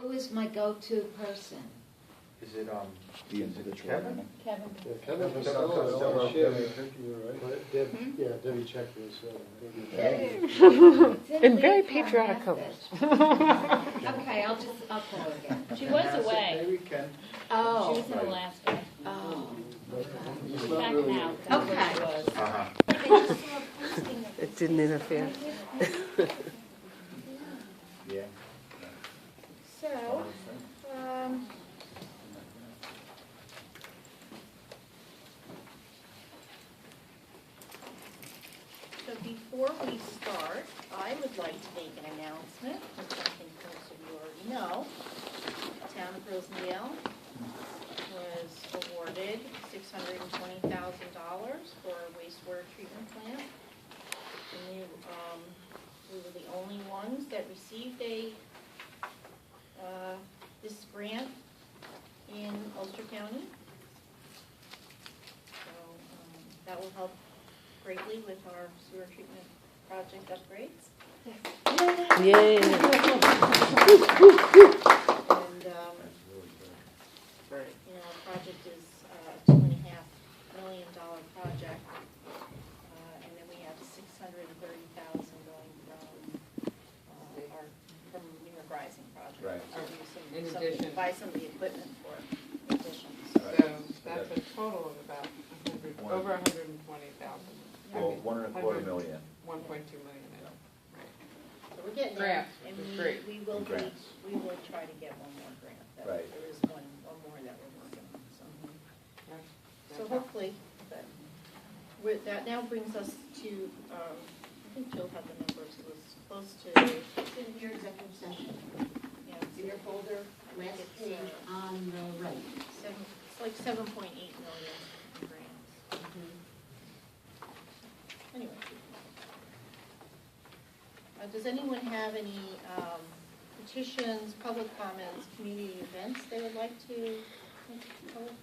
Who is my go-to person? Is it, The individual. Kevin? Kevin. Yeah, Kevin Kevin Costello, Costello, all shared, Debbie. I think you were right. Debbie checked this. It's And in very Lead Car patriotic message. Okay, I'll call her again. She was away. Maybe Ken. Oh. She was in Alaska. Oh. She's It's not back really- now. That's where she Okay. was. Uh-huh. I just saw a posting that It didn't interfere. Yeah. So, so before we start, I would like to make an announcement, which I think most of you already know. The town of Rosendale was awarded $620,000 for a wastewater treatment plant. And we were the only ones that received this grant in Ulster County. So that will help greatly with our sewer treatment project upgrades. Yay. And our project is a $2.5 million project, and then we have $630,000 going from New York Rising project. Right. In addition. Buy some of the equipment for it, in addition. So that's a total of about over 120,000. Well, $1.25 million. 1.2 million. Right. So we're getting there, Grant, and which is great. we will Grants. we will try to get one more grant. Right. There is one more that we're working on, so. So That's hopefully, that now brings us to, I think Jill had the numbers, it was close to. It's in your executive session. Yeah, It's in your folder, last It's, page on the right. it's like 7.8 million in grants. Anyway. Does anyone have any petitions, public comments, community events they would like to?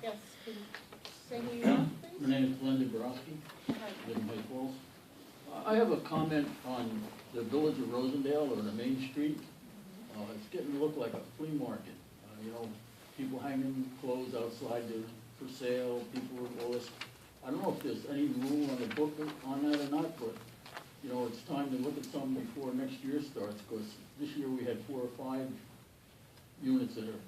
Yes, can you say who you are, please? My name is Glenn Dabrowski, Hi. live in Lake Falls. I have a comment on the village of Rosendale or the main street. It's getting to look like a flea market. People hanging clothes outside for sale, people with all this. I don't know if there's any rule on the book on that or not, but, it's time to look at something before next year starts, because this year we had 4 or 5 units that are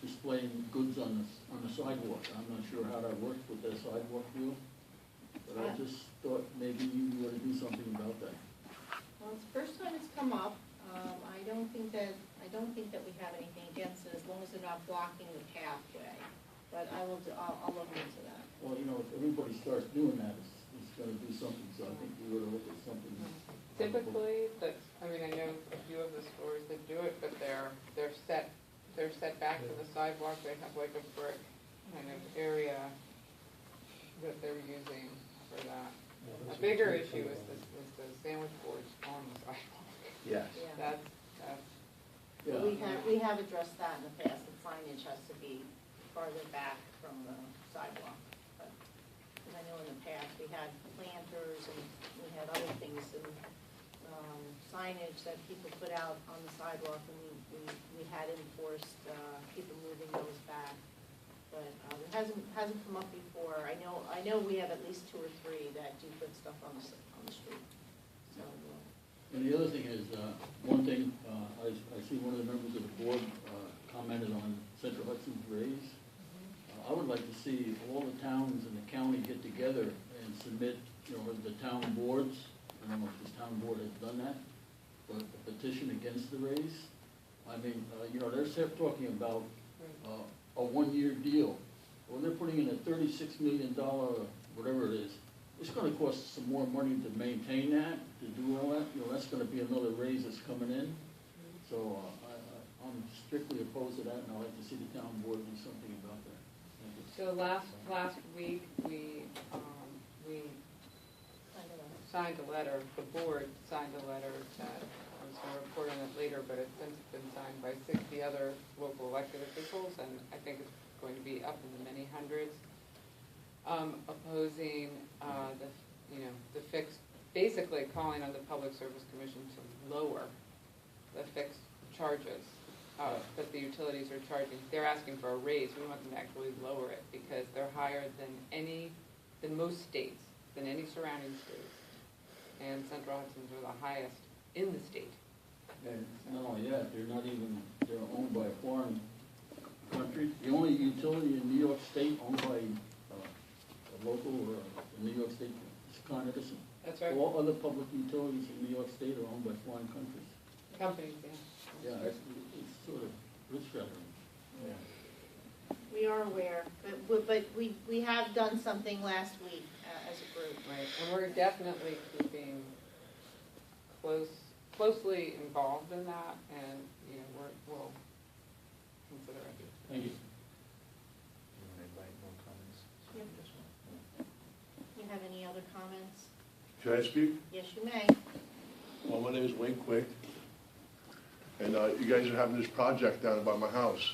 displaying goods on the sidewalk. I'm not sure how that works with that sidewalk deal, but I just thought maybe you ought to do something about that. Well, it's the first time it's come up. I don't think that we have anything against it, as long as they're not blocking the pathway. But I'll look into that. Well, if everybody starts doing that, it's gonna do something, so I think we ought to look at something. Typically, I know a few of the stores that do it, but they're set back to the sidewalk. They have like a brick kind of area that they're using for that. A bigger issue is the sandwich boards on the sidewalk. Yes. Yeah. That's Yeah. We have addressed that in the past. The signage has to be farther back from the sidewalk. But, because I know in the past, we had planters and we had other things and signage that people put out on the sidewalk, and we had enforced people moving those back. But it hasn't come up before. I know we have at least 2 or 3 that do put stuff on the street. So. And the other thing is, one thing, I see one of the members of the board commented on Central Hudson's raise. I would like to see all the towns in the county get together and submit, the town boards. I don't know if this town board has done that, but a petition against the raise. I mean, they're talking about a 1-year deal. When they're putting in a $36 million, whatever it is, it's gonna cost some more money to maintain that, to do all that. That's gonna be another raise that's coming in. So I'm strictly opposed to that, and I'd like to see the town board do something about that. Thank you. So last week, we signed a letter, the board signed a letter that, I was going to report on it later, but it's since been signed by 60 other local elected officials, and I think it's going to be up in the many hundreds, opposing the fixed, basically calling on the Public Service Commission to lower the fixed charges that the utilities are charging. They're asking for a raise. We want them to actually lower it because they're higher than most states, than any surrounding states. And Central Hudson's are the highest in the state. And not only that, they're owned by a foreign country. The only utility in New York State owned by a local or a New York State is Con Edison. That's right. All other public utilities in New York State are owned by foreign countries. Companies, yeah. Yeah, it's sort of earth-shattering. We are aware, but we have done something last week as a group. Right, and we're definitely keeping closely involved in that, and, you know, we'll consider it. Thank you. You want to invite more comments? Yep. This one. You have any other comments? Can I speak? Yes, you may. Well, my name is Wayne Quick, and you guys are having this project down by my house.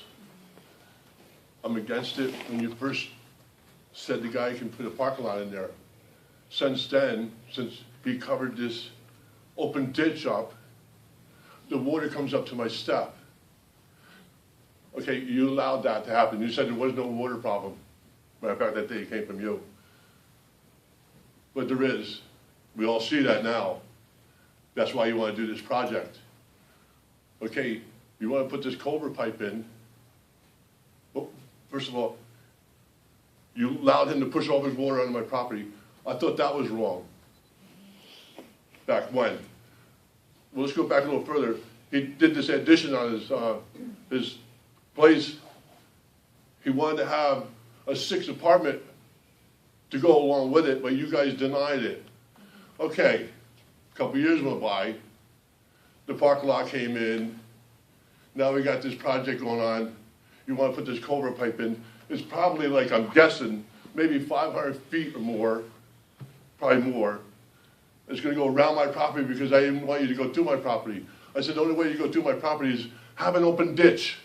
I'm against it when you first said the guy can put a parking lot in there. Since then, since he covered this open ditch up, the water comes up to my step. Okay, you allowed that to happen. You said there was no water problem. Matter of fact, that day came from you. But there is. We all see that now. That's why you want to do this project. Okay, you want to put this culvert pipe in. Well, first of all, you allowed him to push all his water onto my property. I thought that was wrong. Back when? Well, let's go back a little further. He did this addition on his place. He wanted to have a 6 apartment to go along with it, but you guys denied it. Okay, a couple years went by. The parking lot came in. Now we got this project going on. You want to put this culvert pipe in. It's probably like, I'm guessing, maybe 500 feet or more, probably more. It's going to go around my property because I didn't want you to go through my property. I said the only way you go through my property is have an open ditch.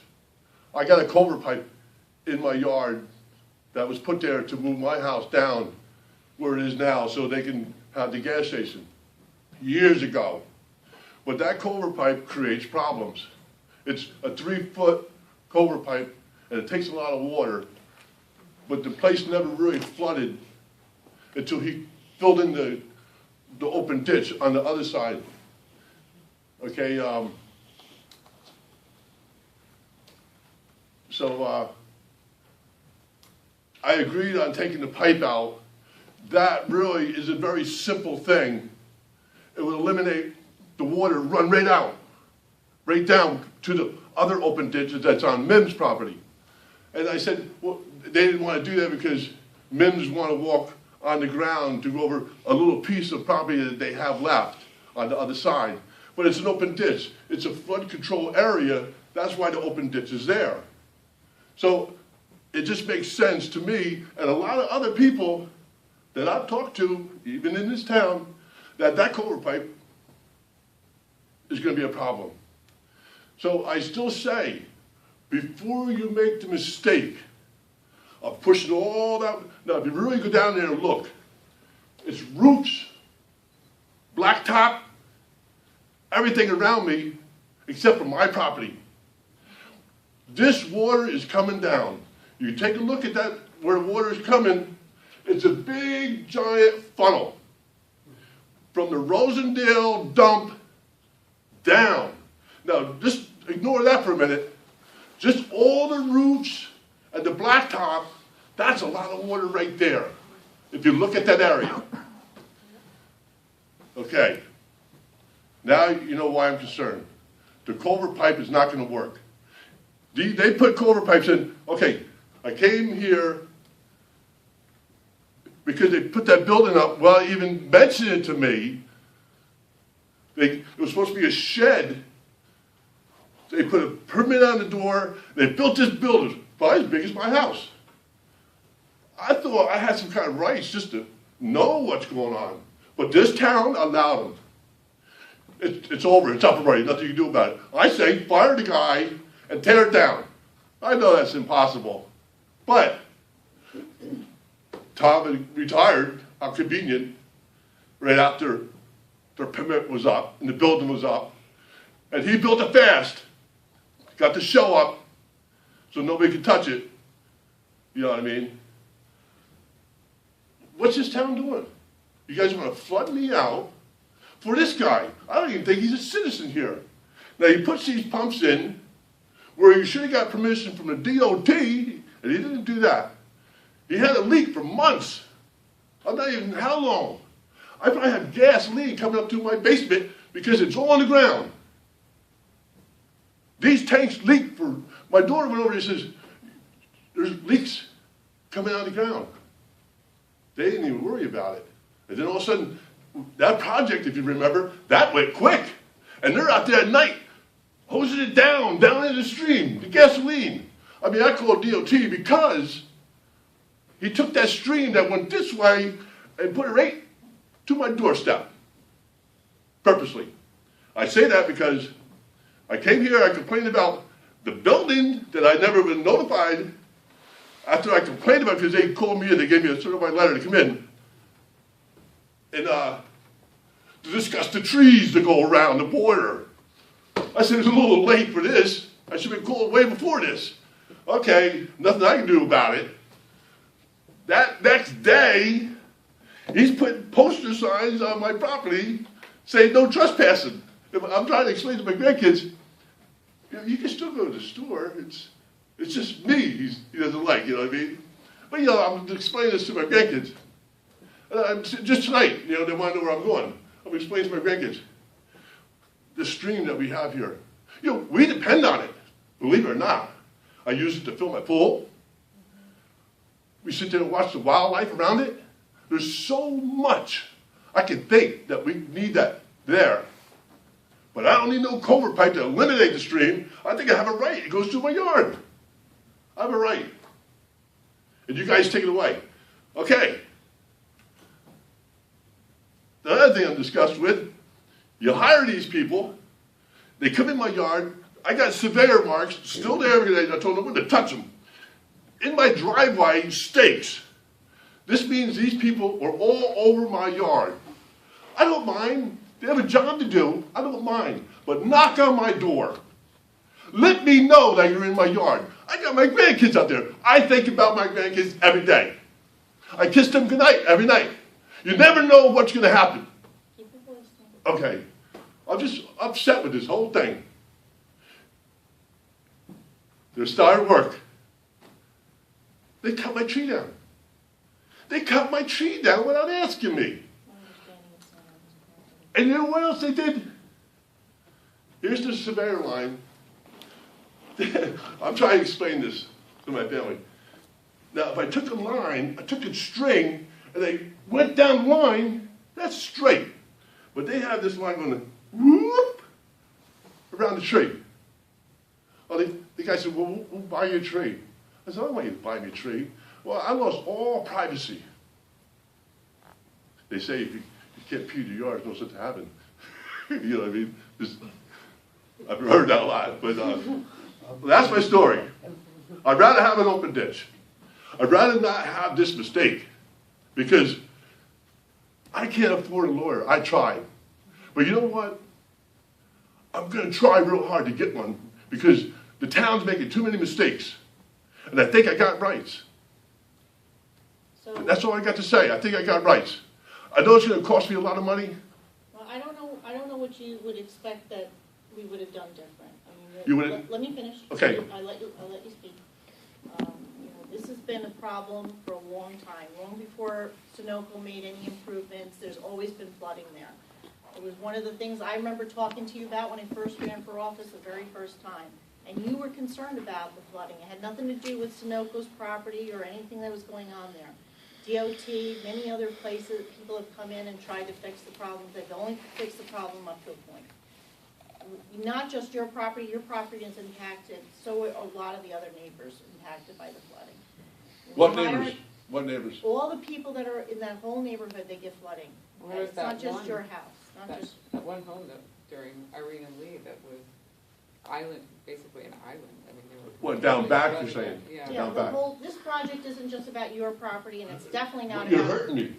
I got a culvert pipe in my yard that was put there to move my house down where it is now so they can have the gas station years ago. But that culvert pipe creates problems. It's a 3-foot culvert pipe and it takes a lot of water, but the place never really flooded until he filled in the open ditch on the other side. Okay, so I agreed on taking the pipe out. That really is a very simple thing. It would eliminate the water run right down to the other open ditches that's on Mim's property. And I said, well, they didn't want to do that because Mims want to walk on the ground to go over a little piece of property that they have left on the other side. But it's an open ditch. It's a flood control area. That's why the open ditch is there. So it just makes sense to me and a lot of other people that I've talked to, even in this town, that culvert pipe is going to be a problem. So I still say, before you make the mistake of pushing all that, now if you really go down there and look, it's roofs, blacktop, everything around me except for my property. This water is coming down. You take a look at that, where the water is coming, it's a big giant funnel from the Rosendale dump down. Now just ignore that for a minute. Just all the roofs and the blacktop, that's a lot of water right there, if you look at that area. Okay, now you know why I'm concerned. The culvert pipe is not going to work. They put culvert pipes in. Okay, I came here because they put that building up, well, even mentioned it to me. It was supposed to be a shed. They put a permit on the door. They built this building, probably as big as my house. I thought I had some kind of rights just to know what's going on. But this town allowed them. It's over. It's up and running. Nothing you can do about it. I say fire the guy and tear it down. I know that's impossible. But Tom had retired. How convenient. Right after their permit was up and the building was up. And he built it fast. got the show up so nobody can touch it. You know what I mean? What's this town doing? You guys want to flood me out for this guy? I don't even think he's a citizen here. Now, he puts these pumps in where you should have got permission from the DOT, and he didn't do that. He had a leak for months. I'm not even, how long? I probably have gasoline coming up to my basement because it's all on the ground. These tanks leak for, my daughter went over and says, there's leaks coming out of the ground. They didn't even worry about it. And then all of a sudden, that project, if you remember, that went quick. And they're out there at night, hosing it down in the stream, the gasoline. I mean, I called DOT because he took that stream that went this way and put it right to my doorstep, purposely. I say that because I came here, I complained about the building that I never been notified. After I complained about it, because they called me in, they gave me a certified letter to come in, and to discuss the trees that go around the border. I said, it's a little late for this. I should have been called way before this. Okay, nothing I can do about it. That next day, he's putting poster signs on my property saying no trespassing. I'm trying to explain to my grandkids, you can still go to the store. It's just me he doesn't like, you know what I mean? But, you know, I'm explaining this to my grandkids. Just tonight, you know, they want to know where I'm going. I'm explaining to my grandkids. The stream that we have here, you know, we depend on it, believe it or not. I use it to fill my pool. We sit there and watch the wildlife around it. There's so much I can think that we need that there. But I don't need no culvert pipe to eliminate the stream. I think I have a right. It goes through my yard. I have a right. And you guys take it away. Okay. The other thing I'm disgusted with, you hire these people, they come in my yard, I got surveyor marks, still there every day, I told them I'm going to touch them. In my driveway, stakes. This means these people are all over my yard. I don't mind. They have a job to do. I don't mind. But knock on my door. Let me know that you're in my yard. I got my grandkids out there. I think about my grandkids every day. I kiss them goodnight every night. You never know what's going to happen. Keep your voice down. Okay. I'm just upset with this whole thing. They're starting work. They cut my tree down. They cut my tree down without asking me. And you know what else they did? Here's the surveyor line. I'm trying to explain this to my family. Now, if I took a line, I took a string, and they went down the line, that's straight. But they have this line going whoop around the tree. Well, the guy said, well, we'll buy you a tree. I said, I don't want you to buy me a tree. Well, I lost all privacy. They say if you can't pee in your yard, there's no such to happen. You know what I mean? I've heard that a lot, but that's my story. I'd rather have an open ditch. I'd rather not have this mistake because I can't afford a lawyer. I tried. But you know what? I'm going to try real hard to get one because the town's making too many mistakes. And I think I got rights. So, And that's all I got to say. I think I got rights. I know it's going to cost me a lot of money. well, I don't know what you would expect that we would have done different. I mean, You would- let me finish. Okay. I'll let you speak. You know, this has been a problem for a long time. Long before Sunoco made any improvements, there's always been flooding there. It was one of the things I remember talking to you about when I first ran for office the very first time. And you were concerned about the flooding. It had nothing to do with Sunoco's property or anything that was going on there. DOT, many other places, people have come in and tried to fix the problem. They've only fixed the problem up to a point. Not just your property is impacted, so are a lot of the other neighbors impacted by the flooding. What We hire- neighbors? What neighbors? All the people that are in that whole neighborhood, they get flooding. Where And was it's not that just one? your house, not That, just, that one home that during Irene and Lee that was island, basically an island. I mean, they were. What, down back, flooded you're out. saying? Yeah. yeah, down the back. whole, this project isn't just about your property, and it's definitely not You're about. hurting me.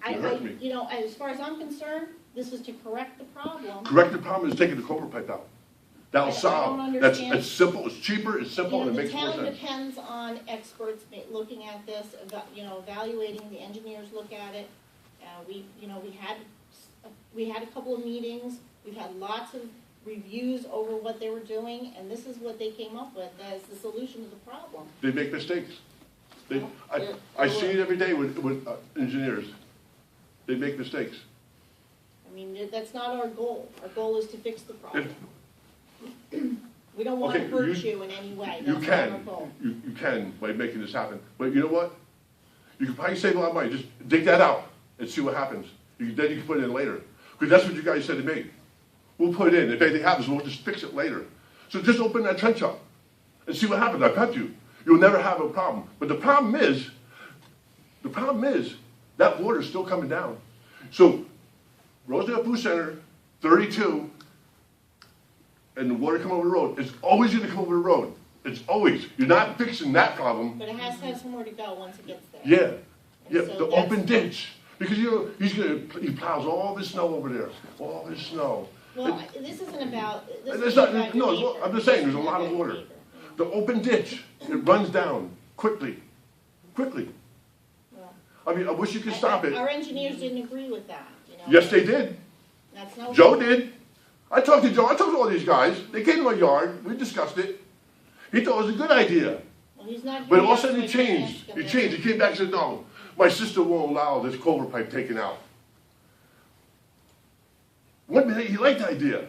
You're hurting me. You know, as far as I'm concerned, this is to correct the problem. Correct the problem is taking the culvert pipe out. That'll I don't solve. That's, understand. it's simple, it's cheaper, it's simple, You know, and it makes more The town sense. depends on experts looking at this, evaluating, the engineers look at it. We had a couple of meetings, we've had lots of reviews over what they were doing, and this is what they came up with as the solution to the problem. They make mistakes. I see it every day with engineers. They make mistakes. I mean, that's not our goal. Our goal is to fix the problem. We don't want to Okay, hurt you in any way. You That's not our can, goal. you can by making this happen. But you know what? You can probably save a lot of money. Just dig that out and see what happens. Then you can put it in later. Because that's what you guys said to me. We'll put it in. If anything happens, we'll just fix it later. So just open that trench up and see what happens. I bet you. You'll never have a problem. But the problem is that water's still coming down. So Rosendale Food Center, 32, and the water coming over the road, it's always gonna come over the road. It's always. You're not fixing that problem. But it has to have somewhere to go once it gets there. Yeah, And yeah, so the that's- open ditch. Because he plows all this snow over there, all this snow. Well, this isn't about, this And is it's not, about no, your neighbor. I'm just saying, there's a This lot isn't of about water. your neighbor. The open ditch, it runs down quickly. Well, I mean, I wish you could stop it. Our engineers didn't agree with that, Yes, they did. That's no. Joe did. I talked to Joe, I talked to all these guys. They came to my yard, we discussed it. He thought it was a good idea. Well, he's not here But all of yet, a sudden so he I can't changed. ask him He that. changed. He came back and said, no, my sister won't allow this culvert pipe taken out. One minute he liked the idea.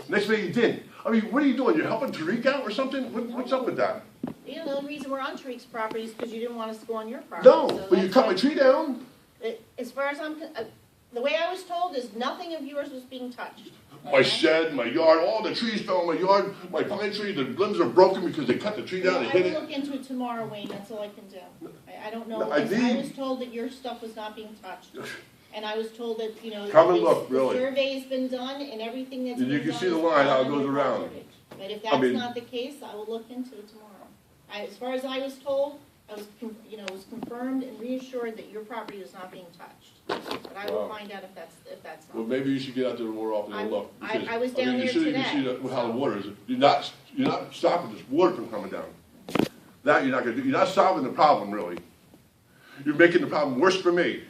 Next minute he didn't. I mean, what are you doing? You're helping Tariq out or something? What's up with that? You know, the only reason we're on Tariq's property is because you didn't want us to go on your property. No, so but you that's cut why- my tree down. As far as the way I was told is nothing of yours was being touched. My shed, my yard, all the trees fell in my yard. My pine tree, the limbs are broken because they cut the tree down, they I hit will it. look into it tomorrow, Wayne, that's all I can do. I don't know, No, I I need- was told that your stuff was not being touched. And I was told that, Come and look, really. the survey's been done and everything that's been And done. you can see the is line, how it on goes your around. property. But if I that's mean- not the case, I will look into it tomorrow. As far as I was told, I was, was confirmed and reassured that your property was not being touched. But I will Wow. find out if that's Well, not. maybe you should get out there more often and look. I was because, down you there see- You today, can see how the so- water is. You're not stopping this water from coming down. That you're not gonna do. You're not solving the problem, really. You're making the problem worse for me.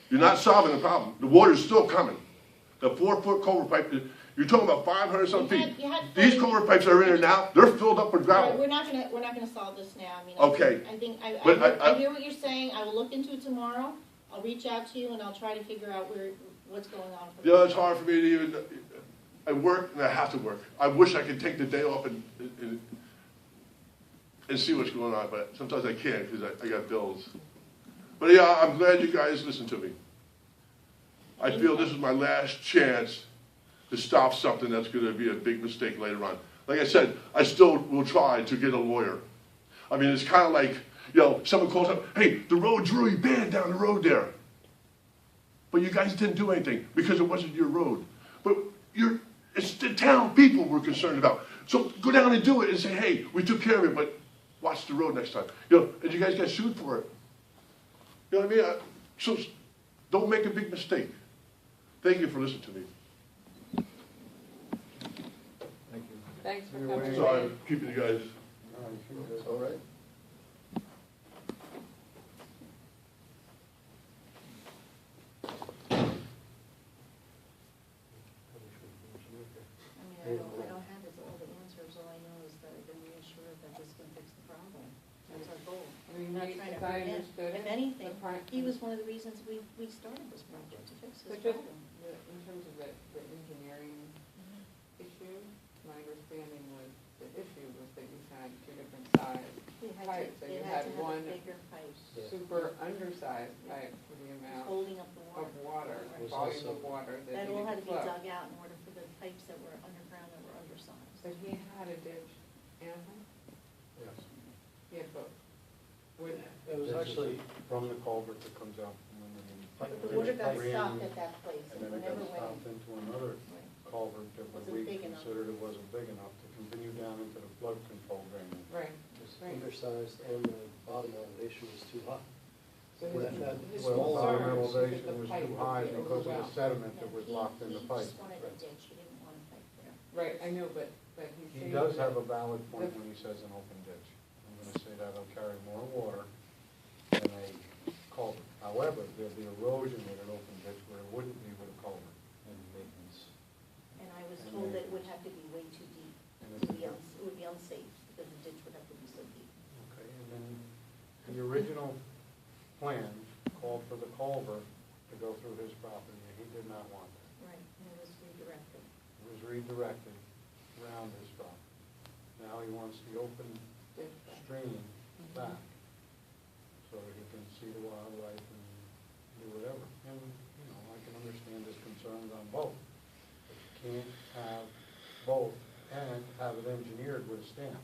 You're not solving the problem. The water's still coming. The 4-foot culvert pipe, you're talking about 500 some feet. You had These fun. culvert pipes that are in there now, they're filled up with gravel. We're not gonna solve this now, I mean. Okay. I think, But I hear what you're saying, I will look into it tomorrow, I'll reach out to you and I'll try to figure out what's going on. You know, it's hard for me to even, I work and I have to work. I wish I could take the day off and see what's going on, but sometimes I can't because I got bills. But yeah, I'm glad you guys listened to me. I feel this is my last chance to stop something that's gonna be a big mistake later on. Like I said, I still will try to get a lawyer. I mean, it's kinda like, someone calls up, hey, the road's really bad down the road there. But you guys didn't do anything because it wasn't your road. But it's the town people we're concerned about. So go down and do it and say, hey, we took care of it, but watch the road next time. And you guys got sued for it. You know what I mean? So don't make a big mistake. Thank you for listening to me. Thank you. Thanks for You're coming. welcome. Sorry, I'm keeping you guys. That's all right. I mean, I don't have all the answers, all I know is that I've been reassured that this can fix the problem. That's our goal. I mean, We're not we- trying to as I hurt him. understood If it, anything, the pri- he was one of the reasons we started this project, to fix this But just problem. in terms of the engineering issue, my understanding was, the issue was that you had two different sized We had pipes, to, and they you had had to have one a bigger pipe, super undersized pipe for the amount holding up the of water. water, Was volume also- of water that That all had needed to to be flow. dug out in order for the pipes that were underground that were undersized. But he had a ditch and Yes. he had both. Would, It was actually from the culvert that comes out from underneath. But the water got Ran, stopped at that place, And and then it whenever got went. stopped into another Right. culvert that Wasn't we big enough. considered it wasn't big enough to continue down into the flood control drain. right, It's right. undersized and the bottom elevation was too high. So Well, his Well, bottom concern was that elevation the was pipe too would high be because of the overwhelmed. sediment Yeah, that was he- locked in the He pipe. just wanted a ditch, he didn't want a pipe there. Right, I know, but he's He saying. does that- have a valid point when he says an open ditch. I'm gonna say that'll carry more water than a culvert. However, there'll be erosion with an open ditch where it wouldn't be with a culvert. And maintenance. And I was told that it would have to be way too deep, And to be, it would be unsafe, because the ditch would have to be so deep. Okay, and then the original plan called for the culvert to go through his property, and he did not want that. Right, and it was redirected. It was redirected around his property. Now he wants the open stream back, so that he can see the wildlife and do whatever. And, you know, I can understand his concerns on both, but you can't have both and have it engineered with a stamp.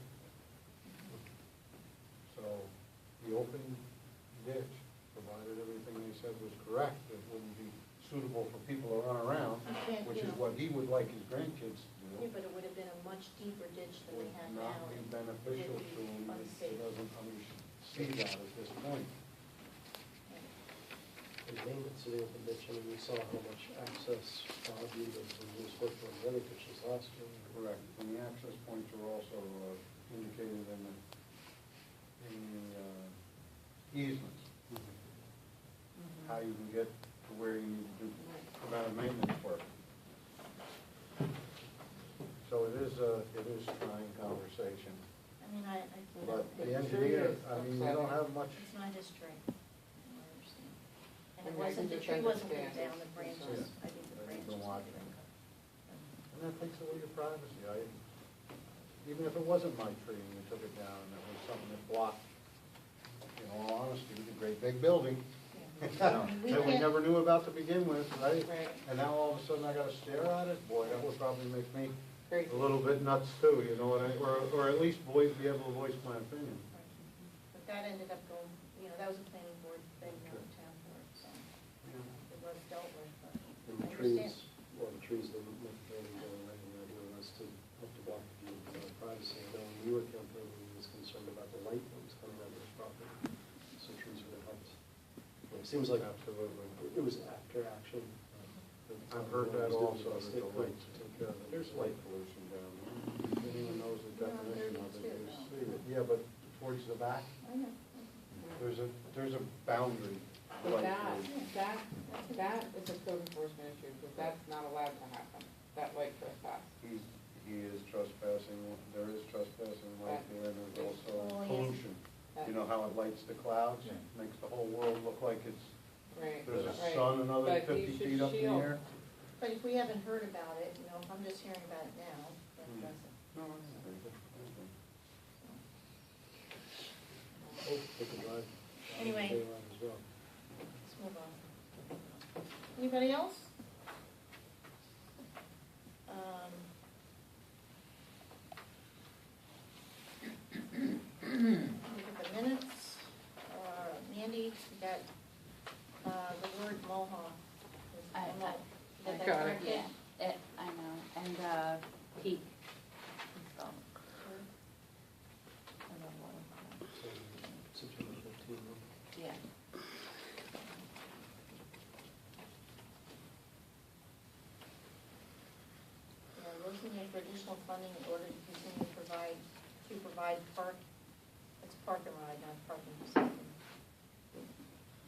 So the open ditch, provided everything they said was correct, it wouldn't be suitable for people to run around, You can't, which you is know. what he would like his grandkids to do. Yeah, but it would have been a much deeper ditch than we Would have not now. be and beneficial it'd to be him, he unsafe. doesn't see that at this point. And maintenance of the open ditch, I mean, we saw how much access Bob needed when he was working on the other ditches last year. Correct, and the access points are also indicated in the easements, how you can get to where you need to do preventive maintenance work. So it is trying conversation, I mean, I, but the It sure engineer, is I mean, you don't have much. it's not his strength, I understand. And it I mean, I wasn't, can the just tree wasn't cut understand down, it. the branches, I think the I've branches been were watching. cut. And that takes away your privacy. Even if it wasn't my tree and you took it down and it was something that blocked, in all honesty, a great big building Yeah. I mean, that we can't- never knew about to begin with, right? Right. And now all of a sudden I gotta stare at it, boy, that would probably make me Crazy. a little bit nuts too, you know what or at least be able to voice my opinion. But that ended up going, you know, that was a planning board thing, not a town board, so it was dealt with, but And I the understand. trees, well, the trees that make the building go away, and the idea was to help to block the view of privacy. I know when you were campaigning, he was concerned about the light that was coming out of his property, so trees would have helped. Well, it seems like Absolutely. it was after action. I've heard that also, that State the court lights, to take care of it. there's light pollution down there. Who even knows the No, definition of there it? is You too, see it. Yeah, but towards the back, I know. there's a boundary. But light that pollution. is a code enforcement issue, because that's not allowed to happen, that light trespass. He is trespassing, there is trespassing right there, and there's also Oh, yes. pollution. You know how it lights the clouds, makes the whole world look like it's, Right, there's a right. sun another But 50 you should feet up in the shield- air. But if we haven't heard about it, you know, if I'm just hearing about it now, that Hmm. doesn't. No, I agree. Oh, they could drive. Anyway. They run as well. Let's move on. Anybody else? Look at the minutes. Mandy, you got, the word mohawk. I- Did that Got it. correct? Yeah, I know, and, peak. So, I don't know what So, September 15th. yeah. Rosendale for additional funding in order to continue to provide park, it's park and ride, not parking facility.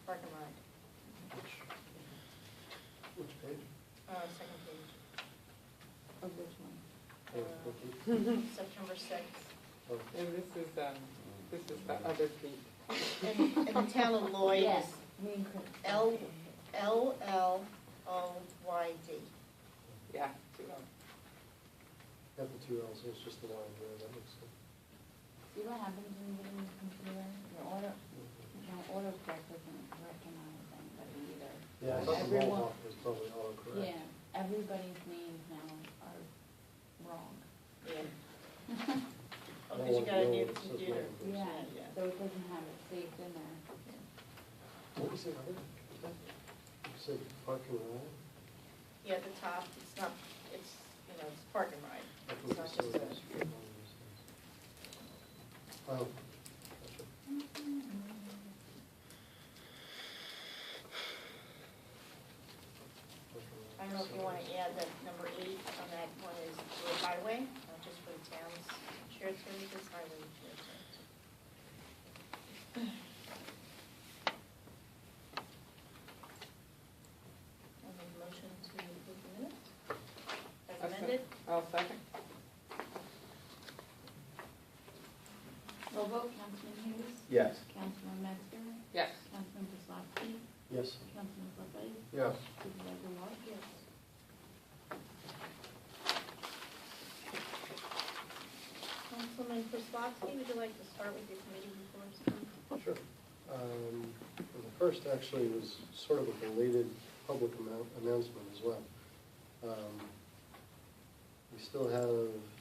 Park and ride, Which page? second page, Of which one? Oh, 15th. September sixth. Oh, And this is the other peak. And the town of Lloyd Yes, is me and Chris. LLOYD. Yeah. two of 'em. Got the two L's, it's just the line there, that looks good. See what happens when you get in the computer, my autocorrect doesn't recognize anybody either. Yeah, I thought the Everyone- Mohawk was probably autocorrect. Yeah, everybody's names now are wrong. Yeah. I Oh, don't because you want to got a know new what it says computer. Mohawk. Yeah, so it doesn't have it saved in there. What was the other? You said parking lot? Yeah, at the top, it's not, it's, you know, it's park and ride. That's It's what not it just says. a, Oh, gotcha. I know if you wanna add that number 8 on that one is for highway, not just for the town's shared services, highway shared services. I make a motion to approve the minutes as amended. I'll second. Roll vote, Councilman Hughes? Yes. Councilman Metzger? Yes. Councilman Kozlowski? Yes. Councilman LeBlanc? Yes. Supervisor Wilt? Yes. Councilman Kozlowski, would you like to start with your committee reports? Sure. Well, the first actually was sort of a belated public announcement as well. We still have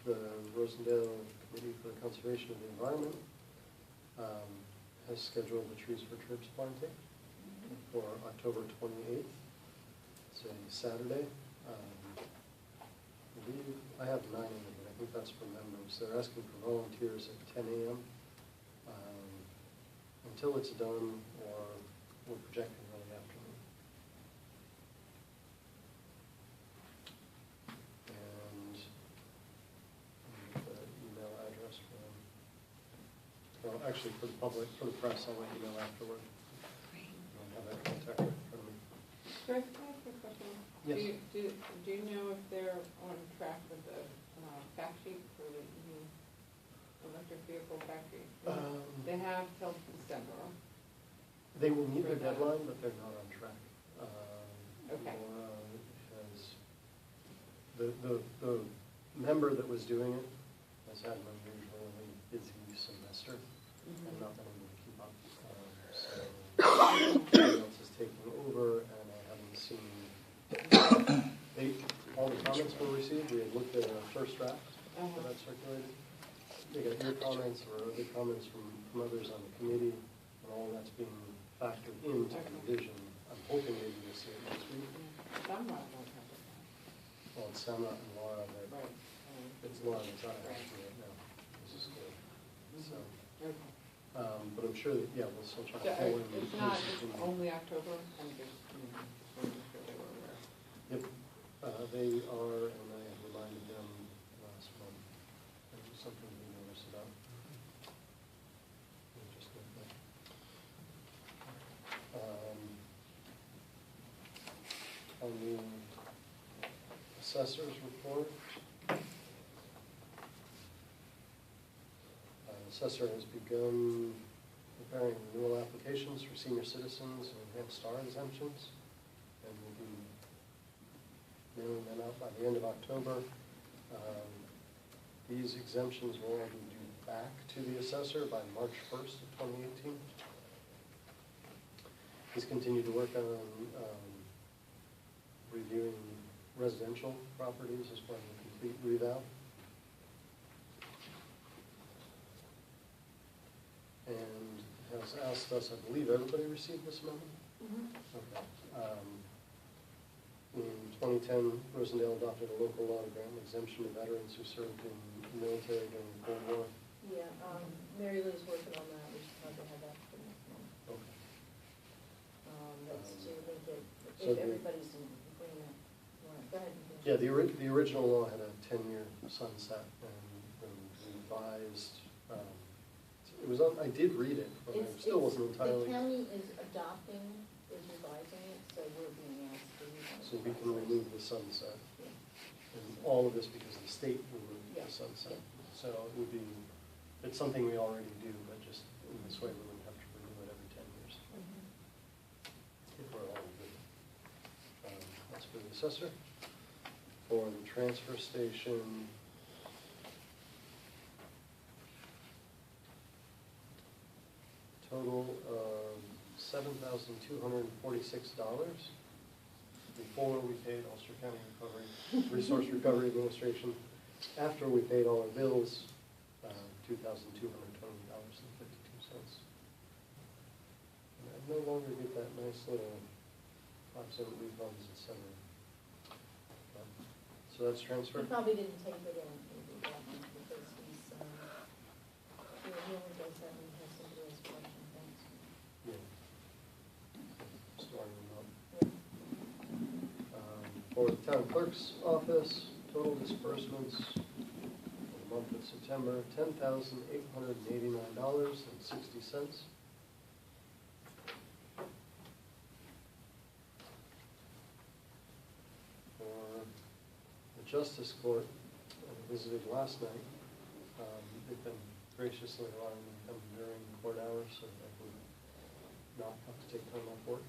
the Rosendale Committee for the Conservation of the Environment has scheduled the Trees for Trips planting for October 28th. It's a Saturday. I believe I have 9 of them, but I think that's for members. They're asking for volunteers at 10 a.m. Until it's done, or we're projecting early afternoon. And the email address for them. Well, actually, for the public, for the press, I'll let you know afterward. I'll have that contact right in front of me. Can I ask a question? Yes. Do you know if they're on track with the fact sheet for the new electric vehicle fact sheet? They have till December. They will meet their deadline, but they're not on track. Okay. Laura has, the member that was doing it has had an unusually busy semester and not been able to keep up. So someone else is taking over, and I haven't seen, all the comments were received. We had looked at our first draft that I circulated. They got your comments or other comments from others on the committee, and all that's being factored into the revision. I'm hoping maybe we'll see it next week. Some might not have it. Well, it's Samrat and Laura that, Right. it's Laura that's on it actually right now. This is good. So, Okay. but I'm sure that, yeah, we'll still try So to pull in. it's not, it's only October, I'm just, wanted to make sure they were aware. Yep, they are, and I have reminded them last month. It was something we noticed about. Let me just look back. On the assessor's report, assessor has begun preparing renewal applications for senior citizens and enhanced star exemptions, and will be mailing them out by the end of October. These exemptions will all be due back to the assessor by March 1st of 2018. He's continued to work on reviewing residential properties as part of the complete reval. And has asked us, I believe everybody received this memo? Okay. In 2010, Rosendale adopted a local law to grant exemption to veterans who served in the military during the Cold War. Yeah, Mary Lou's working on that, we should probably have that for next month. Okay. That's to make it, So if the- everybody's in agreement. Go ahead. Yeah, the original law had a 10-year sunset, and the revised, it was on, I did read it, but I still wasn't entirely. The county is adopting, is revising it, so we're being asked to revise. So we can remove the sunset. Yeah. And all of this because the state removed Yeah, the sunset. yeah. So it would be, it's something we already do, but just in this way, we wouldn't have to renew it every 10 years. If we're all good. That's for the assessor. For the transfer station, total of $7,246 before we paid Ulster County Resource Recovery Administration. After we paid all our bills, $2,220.52. And I no longer get that nice little 5-cent refunds, et cetera. So that's He transferred? probably didn't take it in, because he's, he only does that when he has somebody else collection things. Yeah. Starting them up. Yeah. For the town clerk's office, total disbursements for the month of September, $10,889.60. For the Justice Court, I visited last night. They've been graciously allowing me to come during court hours so that I can not have to take time off work.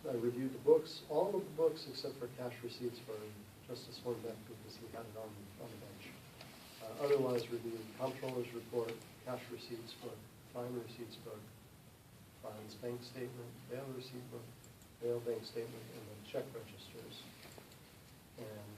I reviewed the books, all of the books except for cash receipts for Justice Hornbeck because he had it on the bench. Otherwise reviewed comptroller's report, cash receipts book, fine receipts book, fines bank statement, bail receipt book, bail bank statement, and the check registers. And